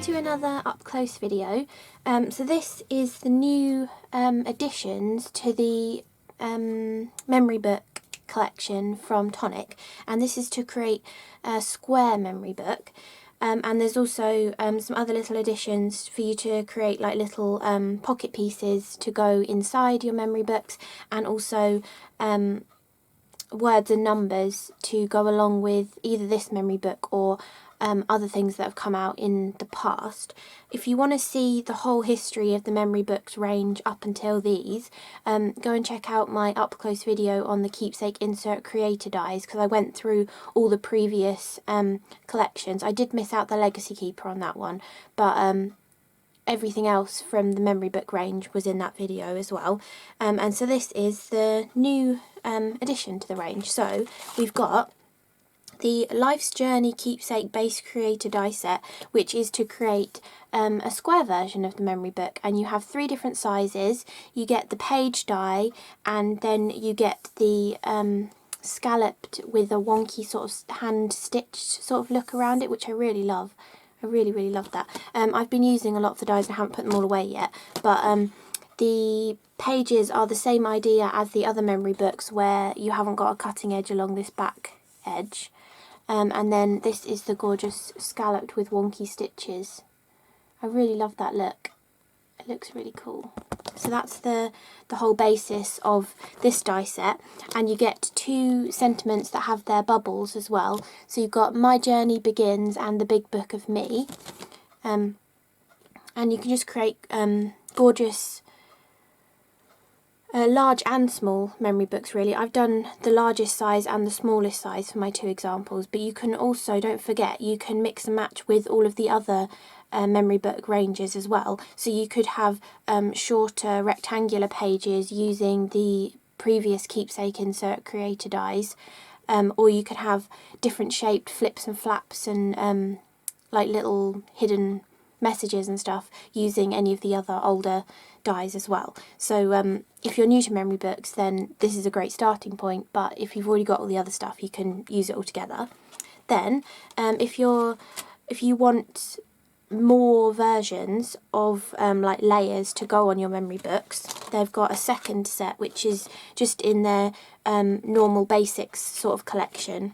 welcome to another up close video. So this is the new additions to the memory book collection from Tonic, and this is to create a square memory book. And there's also some other little additions for you to create, like little pocket pieces to go inside your memory books, and also words and numbers to go along with either this memory book or other things that have come out in the past. If you want to see the whole history of the memory books range up until these, go and check out my up close video on the Keepsake Insert Creator dies, because I went through all the previous collections. I did miss out the Legacy Keeper on that one, but everything else from the memory book range was in that video as well. And so this is the new addition to the range. So we've got the Life's Journey Keepsake Base Creator die set, which is to create a square version of the memory book, and you have 3 different sizes. You get the page die, and then you get the scalloped with a wonky sort of hand stitched sort of look around it, which I really love. I really love that. I've been using a lot of the dies and I haven't put them all away yet, but the pages are the same idea as the other memory books, where you haven't got a cutting edge along this back edge. And then this is the gorgeous scalloped with wonky stitches. I really love that look. It looks really cool. So that's the whole basis of this die set, and you get 2 sentiments that have their bubbles as well. So you've got My Journey Begins and The Big Book of Me. And you can just create gorgeous large and small memory books, really. I've done the largest size and the smallest size for my 2 examples, but you can also, don't forget, you can mix and match with all of the other memory book ranges as well. So you could have shorter rectangular pages using the previous Keepsake Insert Creator dies, or you could have different shaped flips and flaps and like little hidden messages and stuff using any of the other older dies as well. So if you're new to memory books, then this is a great starting point, but if you've already got all the other stuff, you can use it all together. Then if you want more versions of like layers to go on your memory books, they've got a second set which is just in their normal basics sort of collection,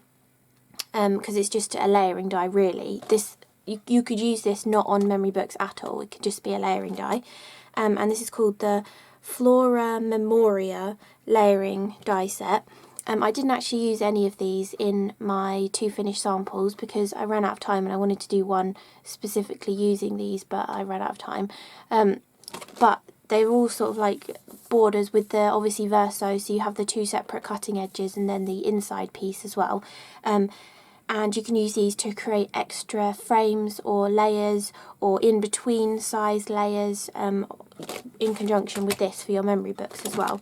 because it's just a layering die, really. This you could use this not on memory books at all, it could just be a layering die. And this is called the Flora Memoria layering die set. I didn't actually use any of these in my 2 finished samples because I ran out of time, and I wanted to do one specifically using these, but I ran out of time. But they're all sort of like borders with the obviously verso, so you have the 2 separate cutting edges and then the inside piece as well. And you can use these to create extra frames or layers or in between size layers in conjunction with this for your memory books as well.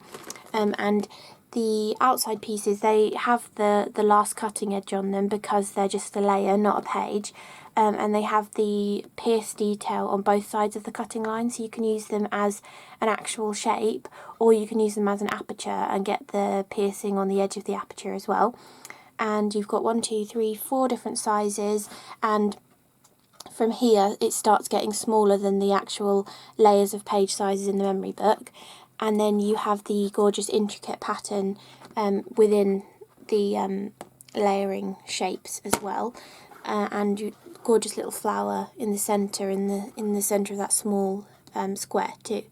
And the outside pieces, they have the last cutting edge on them because they're just a layer, not a page. And they have the pierce detail on both sides of the cutting line, so you can use them as an actual shape, or you can use them as an aperture and get the piercing on the edge of the aperture as well. And you've got 1, 2, 3, 4 different sizes, and from here it starts getting smaller than the actual layers of page sizes in the memory book. And then you have the gorgeous intricate pattern within the layering shapes as well, and gorgeous little flower in the centre, in the centre of that small square too.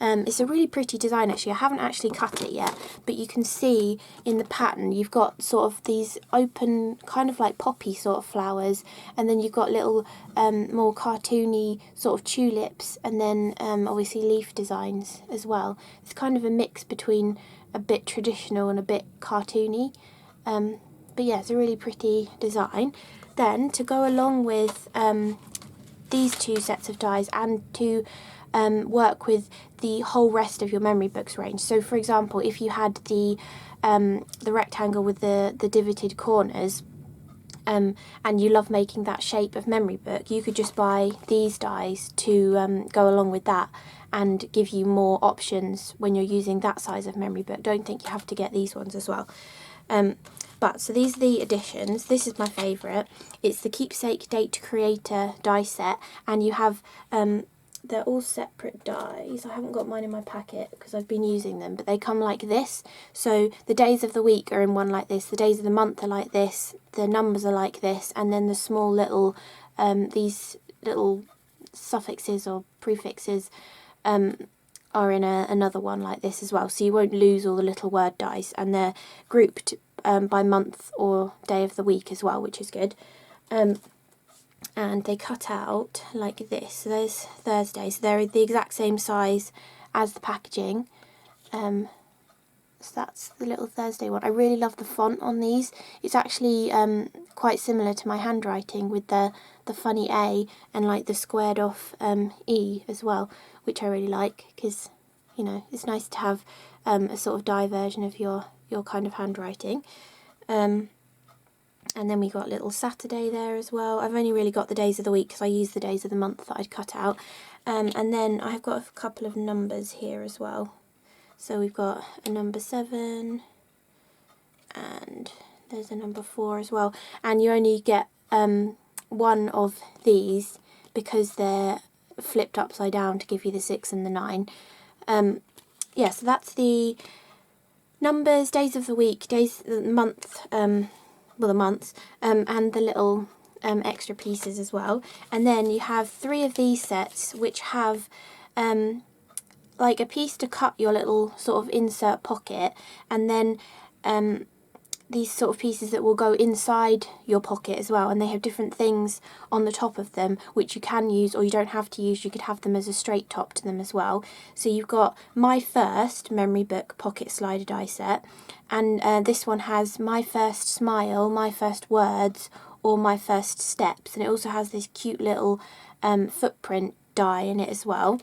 It's a really pretty design actually. I haven't actually cut it yet, but you can see in the pattern you've got sort of these open, kind of like poppy sort of flowers, and then you've got little more cartoony sort of tulips, and then obviously leaf designs as well. It's kind of a mix between a bit traditional and a bit cartoony, but yeah, it's a really pretty design. Then to go along with these 2 sets of dies, and to work with the whole rest of your memory books range. So for example, if you had the rectangle with the divoted corners, and you love making that shape of memory book, you could just buy these dies to go along with that and give you more options when you're using that size of memory book. Don't think you have to get these ones as well. But, so these are the additions. This is my favourite. It's the Keepsake Date Creator die set, and you have, they're all separate dies. I haven't got mine in my packet because I've been using them, but they come like this. So the days of the week are in one like this, the days of the month are like this, the numbers are like this, and then the small little, these little suffixes or prefixes are in another one like this as well, so you won't lose all the little word dice, and they're grouped by month or day of the week as well, which is good. And they cut out like this. So there's Thursday, so they're the exact same size as the packaging. So that's the little Thursday one. I really love the font on these. It's actually quite similar to my handwriting with the funny A and like the squared off E as well, which I really like because, you know, it's nice to have a sort of die version of your kind of handwriting. And then we got little Saturday there as well. I've only really got the days of the week because I used the days of the month that I'd cut out. And then I've got a couple of numbers here as well. So we've got a number 7 and there's a number 4 as well. And you only get one of these because they're flipped upside down to give you the 6 and the 9. Yeah, so that's the numbers, days of the week, days, the month, well, the months, and the little extra pieces as well. And then you have 3 of these sets which have like a piece to cut your little sort of insert pocket, and then these sort of pieces that will go inside your pocket as well, and they have different things on the top of them which you can use or you don't have to use. You could have them as a straight top to them as well. So you've got my first memory book pocket slider die set, and this one has my first smile, my first words, or my first steps, and it also has this cute little footprint die in it as well.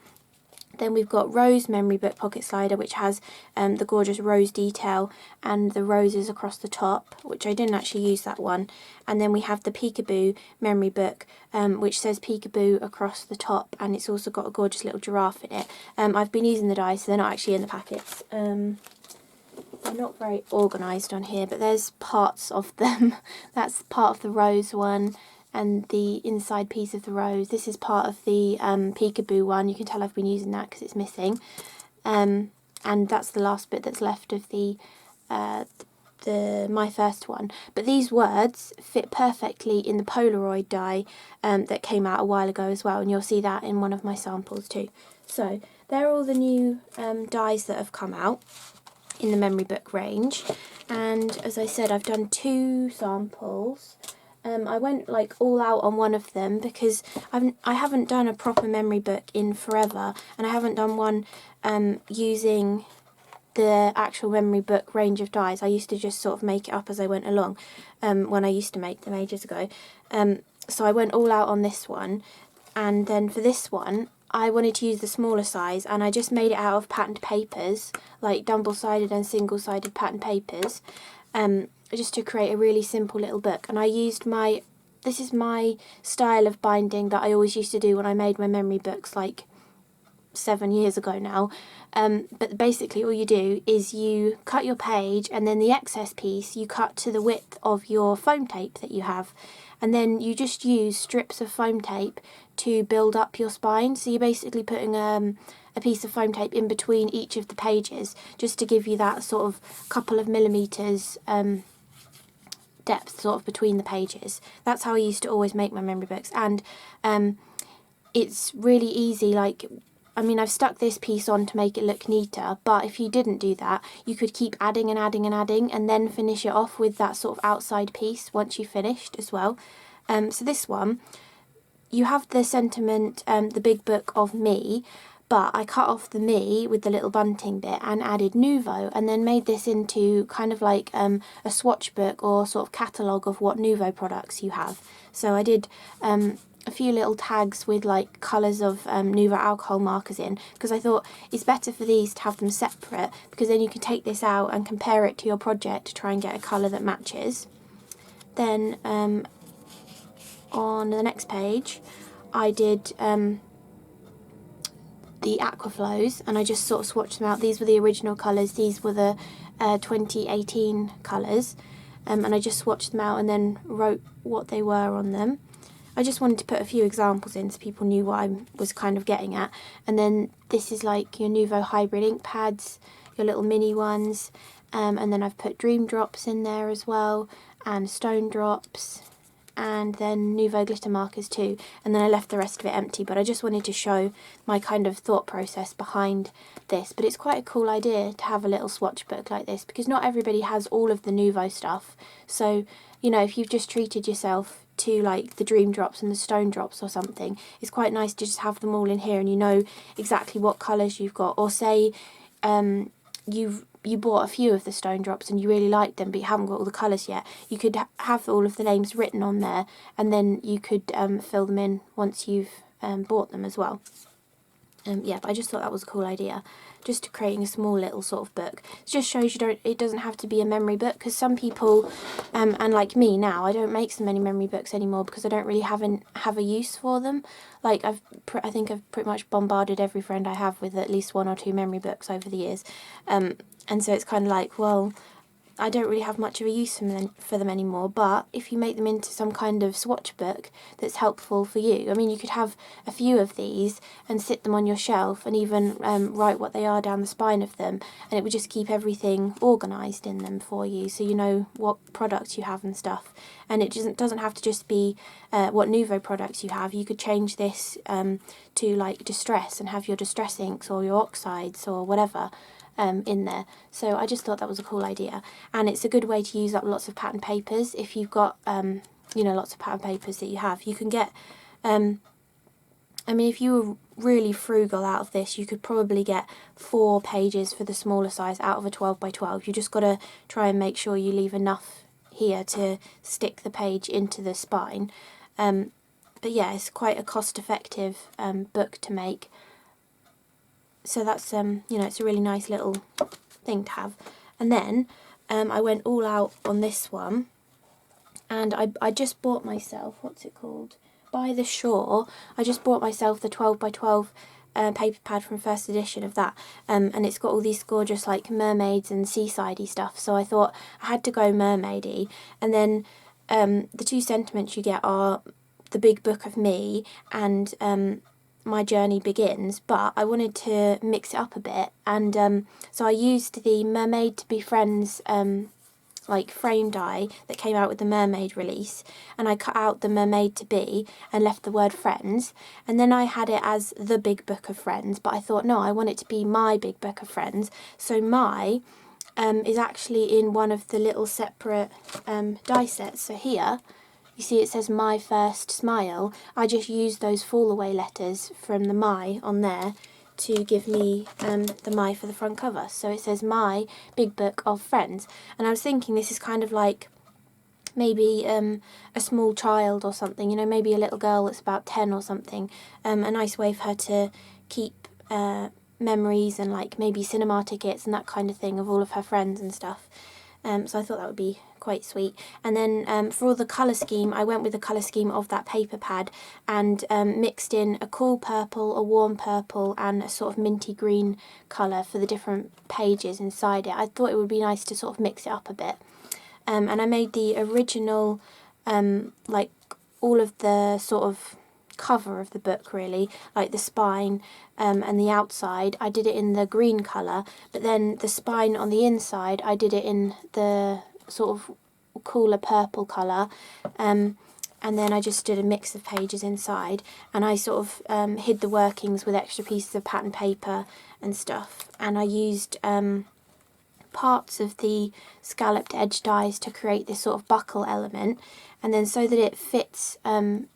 Then we've got Rose memory book pocket slider, which has the gorgeous rose detail and the roses across the top, which I didn't actually use that one. And then we have the Peekaboo memory book, which says Peekaboo across the top, and it's also got a gorgeous little giraffe in it. I've been using the dies, so they're not actually in the packets. They're not very organised on here, but there's parts of them. That's part of the rose one and the inside piece of the rose. This is part of the Peekaboo one. You can tell I've been using that because it's missing. And that's the last bit that's left of the my first one. But these words fit perfectly in the Polaroid die that came out a while ago as well, and you'll see that in one of my samples too. So they're all the new dies that have come out in the memory book range, and as I said, I've done 2 samples. I went like all out on one of them because I haven't done a proper memory book in forever, and I haven't done one using the actual memory book range of dies. I used to just sort of make it up as I went along when I used to make them ages ago. So I went all out on this one, and then for this one I wanted to use the smaller size, and I just made it out of patterned papers, like double-sided and single-sided patterned papers, just to create a really simple little book. And I used this is my style of binding that I always used to do when I made my memory books like 7 years ago now. But basically all you do is you cut your page, and then the excess piece you cut to the width of your foam tape that you have, and then you just use strips of foam tape to build up your spine. So you're basically putting a piece of foam tape in between each of the pages just to give you that sort of couple of millimeters depth sort of between the pages. That's how I used to always make my memory books, and it's really easy. Like, I mean, I've stuck this piece on to make it look neater, but if you didn't do that, you could keep adding and adding and adding, and then finish it off with that sort of outside piece once you finished as well. So this one, you have the sentiment, the big book of me, but I cut off the me with the little bunting bit and added Nuvo, and then made this into kind of like a swatch book or sort of catalogue of what Nuvo products you have. So I did a few little tags with like colours of Nuvo alcohol markers in, because I thought it's better for these to have them separate, because then you can take this out and compare it to your project to try and get a colour that matches. Then on the next page I did the Aquaflows, and I just sort of swatched them out. These were the original colours, these were the 2018 colours. and I just swatched them out and then wrote what they were on them. I just wanted to put a few examples in so people knew what I was kind of getting at. And then this is like your Nuvo hybrid ink pads, your little mini ones, and then I've put Dream Drops in there as well, and Stone Drops, and then Nuvo glitter markers too, and then I left the rest of it empty, but I just wanted to show my kind of thought process behind this. But it's quite a cool idea to have a little swatch book like this, because not everybody has all of the Nuvo stuff. So, you know, if you've just treated yourself to like the Dream Drops and the Stone Drops or something, it's quite nice to just have them all in here and you know exactly what colours you've got. Or say you bought a few of the Stone Drops and you really liked them but you haven't got all the colours yet, you could have all of the names written on there, and then you could fill them in once you've bought them as well. Yeah, but I just thought that was a cool idea, just creating a small little sort of book. It just shows it doesn't have to be a memory book, because some people, and like me now, I don't make so many memory books anymore because I don't really have a use for them. Like I think I've pretty much bombarded every friend I have with at least 1 or 2 memory books over the years, and so it's kind of like, well, I don't really have much of a use for them anymore. But if you make them into some kind of swatch book that's helpful for you, I mean, you could have a few of these and sit them on your shelf and even write what they are down the spine of them, and it would just keep everything organised in them for you, so you know what products you have and stuff. And it doesn't have to just be what Nuvo products you have. You could change this to like distress and have your distress inks or your oxides or whatever in there. So I just thought that was a cool idea, and it's a good way to use up lots of pattern papers. If you've got you know, lots of pattern papers that you have, you can get I mean, if you were really frugal out of this, you could probably get 4 pages for the smaller size out of a 12 by 12. You just got to try and make sure you leave enough here to stick the page into the spine. But yeah, it's quite a cost-effective book to make. So that's, you know, it's a really nice little thing to have. And then I went all out on this one, and I just bought myself, what's it called? By the Shore. I just bought myself the 12 by 12 paper pad from first edition of that, and it's got all these gorgeous like mermaids and seasidey stuff, so I thought I had to go mermaidy. And then the 2 sentiments you get are the Big Book of Me and My Journey Begins, but I wanted to mix it up a bit, and so I used the Mermaid to Be Friends like frame die that came out with the mermaid release, and I cut out the Mermaid to Be and left the word Friends, and then I had it as the Big Book of Friends, but I thought no, I want it to be My Big Book of Friends. So my is actually in one of the little separate die sets. So here you see it says My First Smile. I just used those fall away letters from the My on there to give me the My for the front cover. So it says My Big Book of Friends. And I was thinking this is kind of like maybe a small child or something, you know, maybe a little girl that's about 10 or something. A nice way for her to keep memories and like maybe cinema tickets and that kind of thing of all of her friends and stuff. So I thought that would be quite sweet. And then for all the colour scheme, I went with the colour scheme of that paper pad and mixed in a cool purple, a warm purple and a sort of minty green colour for the different pages inside it. I thought it would be nice to sort of mix it up a bit. And I made the original, like all of the sort of cover of the book really, like the spine and the outside, I did it in the green colour, but then the spine on the inside I did it in the sort of cooler purple colour, and then I just did a mix of pages inside, and I sort of hid the workings with extra pieces of pattern paper and stuff, and I used parts of the scalloped edge dies to create this sort of buckle element, and then so that it fits on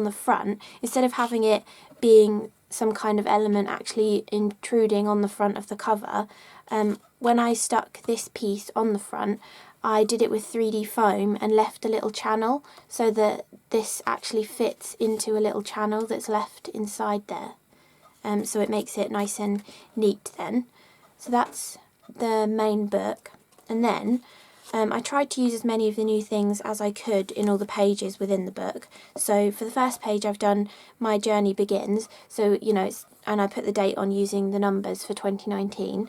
the front, instead of having it being some kind of element actually intruding on the front of the cover, when I stuck this piece on the front, I did it with 3D foam and left a little channel so that this actually fits into a little channel that's left inside there. So it makes it nice and neat then. So that's the main book. And then I tried to use as many of the new things as I could in all the pages within the book. So for the first page I've done My Journey Begins, so you know, and I put the date on using the numbers for 2019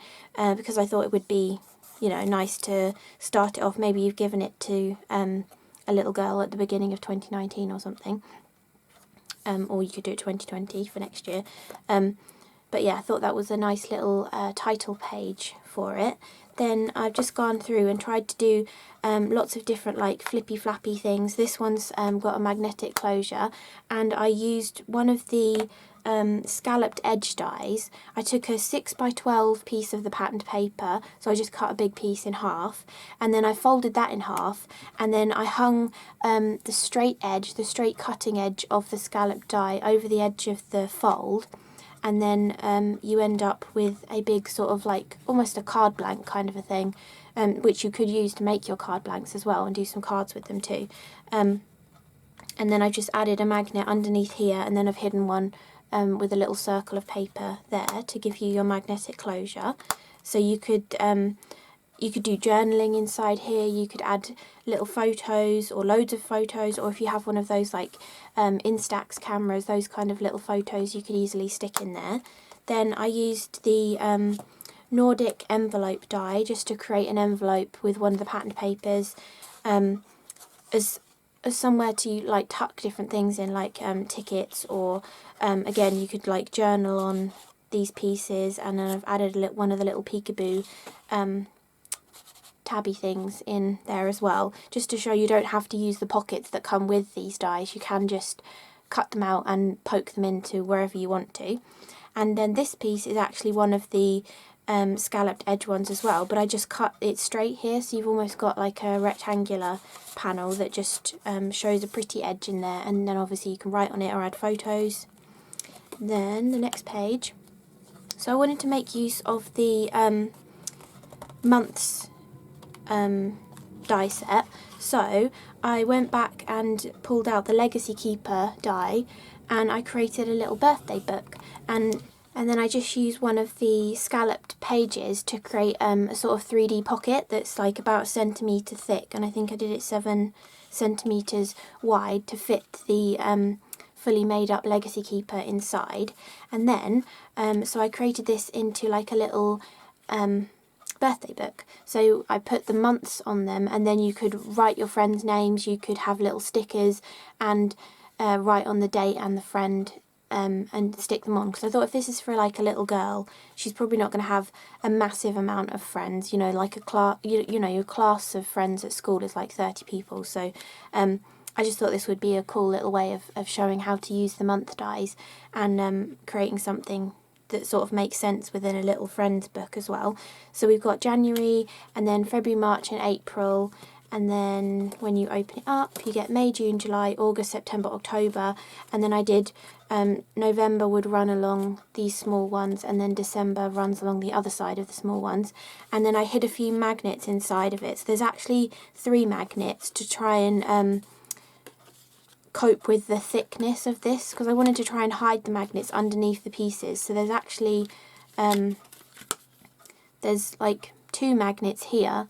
because I thought it would be you know, nice to start it off. Maybe you've given it to a little girl at the beginning of 2019 or something. Or you could do it 2020 for next year. But yeah, I thought that was a nice little title page for it. Then I've just gone through and tried to do lots of different like flippy flappy things. This one's got a magnetic closure, and I used one of the scalloped edge dies. I took a 6x12 piece of the patterned paper, so I just cut a big piece in half, and then I folded that in half, and then I hung the straight edge, the straight cutting edge of the scalloped die over the edge of the fold. And then you end up with a big sort of like almost a card blank kind of a thing, which you could use to make your card blanks as well and do some cards with them too. And then I've just added a magnet underneath here, and then I've hidden one with a little circle of paper there to give you your magnetic closure. So you could do journaling inside here, you could add little photos or loads of photos, or if you have one of those like Instax cameras, those kind of little photos you could easily stick in there. Then I used the Nordic envelope die just to create an envelope with one of the patterned papers as somewhere to like tuck different things in, like tickets, or again you could like journal on these pieces. And then I've added one of the little peekaboo tabby things in there as well, just to show you don't have to use the pockets that come with these dies. You can just cut them out and poke them into wherever you want to. And then this piece is actually one of the scalloped edge ones as well, but I just cut it straight here, so you've almost got like a rectangular panel that just shows a pretty edge in there, and then obviously you can write on it or add photos. Then the next page, so I wanted to make use of the months die set, so I went back and pulled out the Legacy Keeper die, and I created a little birthday book, and then I just used one of the scalloped pages to create a sort of 3D pocket that's like about a centimetre thick, and I think I did it 7 centimetres wide to fit the fully made up Legacy Keeper inside. And then so I created this into like a little birthday book. So I put the months on them, and then you could write your friends' names, you could have little stickers and write on the date and the friend and stick them on, because I thought if this is for like a little girl, she's probably not going to have a massive amount of friends, you know, like a class, you know, your class of friends at school is like 30 people, so I just thought this would be a cool little way of showing how to use the month dies and creating something that sort of makes sense within a little friends book as well. So we've got January, and then February, March and April, and then when you open it up you get May, June, July, August, September, October, and then I did November would run along these small ones, and then December runs along the other side of the small ones, and then I hid a few magnets inside of it. So there's actually 3 magnets to try and cope with the thickness of this, because I wanted to try and hide the magnets underneath the pieces. So there's actually there's like 2 magnets here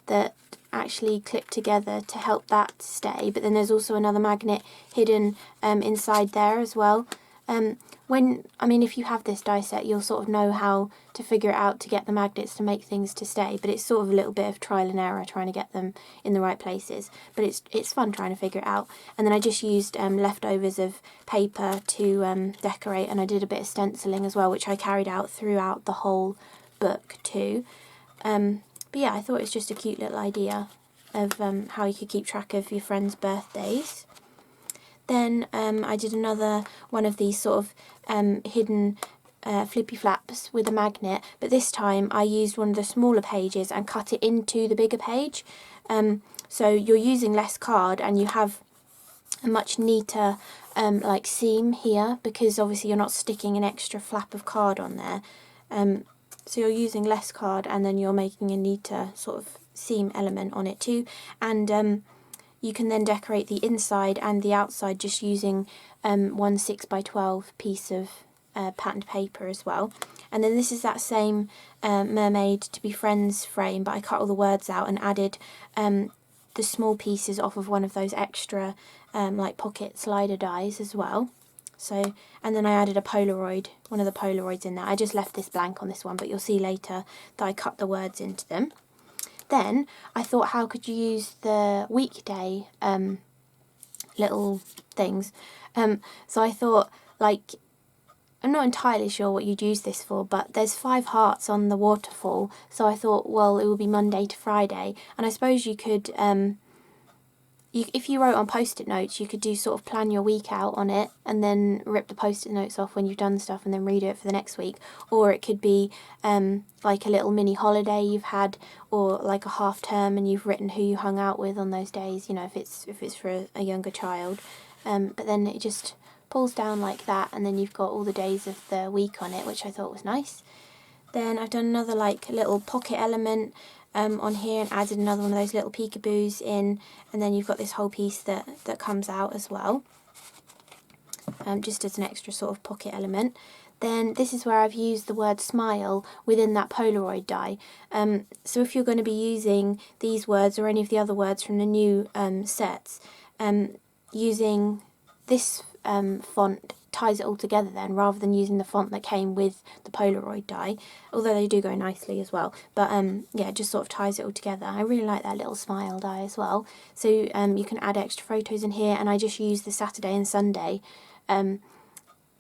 that actually clip together to help that stay, but then there's also another magnet hidden inside there as well. If you have this die set, you'll sort of know how to figure it out to get the magnets to make things to stay, but it's sort of a little bit of trial and error trying to get them in the right places, but it's fun trying to figure it out. And then I just used leftovers of paper to decorate, and I did a bit of stenciling as well, which I carried out throughout the whole book too. But yeah, I thought it was just a cute little idea of how you could keep track of your friends' birthdays. Then I did another one of these sort of hidden flippy flaps with a magnet, but this time I used one of the smaller pages and cut it into the bigger page. So you're using less card, and you have a much neater like seam here, because obviously you're not sticking an extra flap of card on there. So you're using less card, and then you're making a neater sort of seam element on it too. And you can then decorate the inside and the outside just using one 6x12 piece of patterned paper as well. And then this is that same Mermaid to Be Friends frame, but I cut all the words out and added the small pieces off of one of those extra like pocket slider dies as well. So, and then I added a Polaroid, one of the Polaroids in there. I just left this blank on this one, but you'll see later that I cut the words into them. then I thought, how could you use the weekday little things? So I thought, like, I'm not entirely sure what you'd use this for, but there's 5 hearts on the waterfall, so I thought, well, it would be Monday to Friday, and I suppose you could, if you wrote on post-it notes, you could do sort of plan your week out on it, and then rip the post-it notes off when you've done stuff, and then redo it for the next week. Or it could be like a little mini holiday you've had, or like a half term, and you've written who you hung out with on those days. You know, if it's for a younger child, but then it just pulls down like that, and then you've got all the days of the week on it, which I thought was nice. Then I've done another like little pocket element on here, and added another one of those little peekaboos in, and then you've got this whole piece that comes out as well, just as an extra sort of pocket element. Then this is where I've used the word smile within that Polaroid die. So if you're going to be using these words or any of the other words from the new sets, using this font ties it all together then, rather than using the font that came with the Polaroid die, although they do go nicely as well. But yeah, it just sort of ties it all together. I really like that little smile die as well. So you can add extra photos in here, and I just use the Saturday and Sunday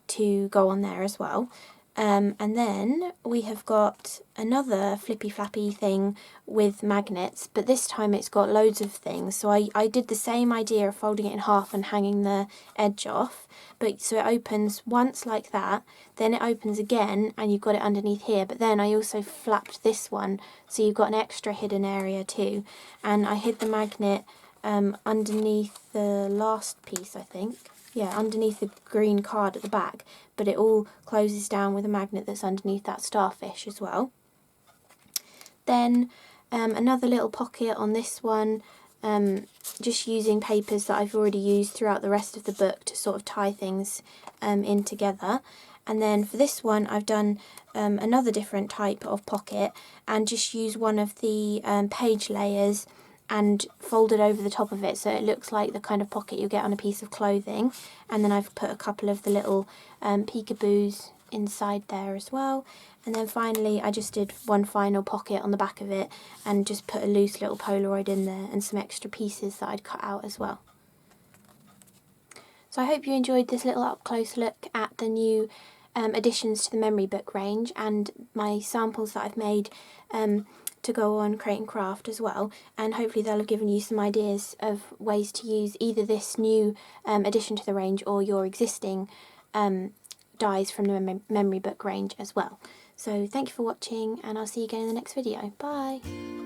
to go on there as well. And then we have got another flippy flappy thing with magnets, but this time it's got loads of things. So I did the same idea of folding it in half and hanging the edge off, but so it opens once like that, then it opens again, and you've got it underneath here. But then I also flapped this one, so you've got an extra hidden area too. And I hid the magnet underneath the last piece, I think. Yeah, underneath the green card at the back, but it all closes down with a magnet that's underneath that starfish as well. Then another little pocket on this one, just using papers that I've already used throughout the rest of the book to sort of tie things in together. And then for this one I've done another different type of pocket, and just used one of the page layers and folded over the top of it, so it looks like the kind of pocket you get on a piece of clothing. And then I've put a couple of the little peekaboos inside there as well. And then finally I just did one final pocket on the back of it, and just put a loose little Polaroid in there and some extra pieces that I'd cut out as well. So I hope you enjoyed this little up close look at the new additions to the memory book range, and my samples that I've made to go on Create and Craft as well, and hopefully they'll have given you some ideas of ways to use either this new addition to the range or your existing dies from the memory book range as well. So thank you for watching, and I'll see you again in the next video. Bye!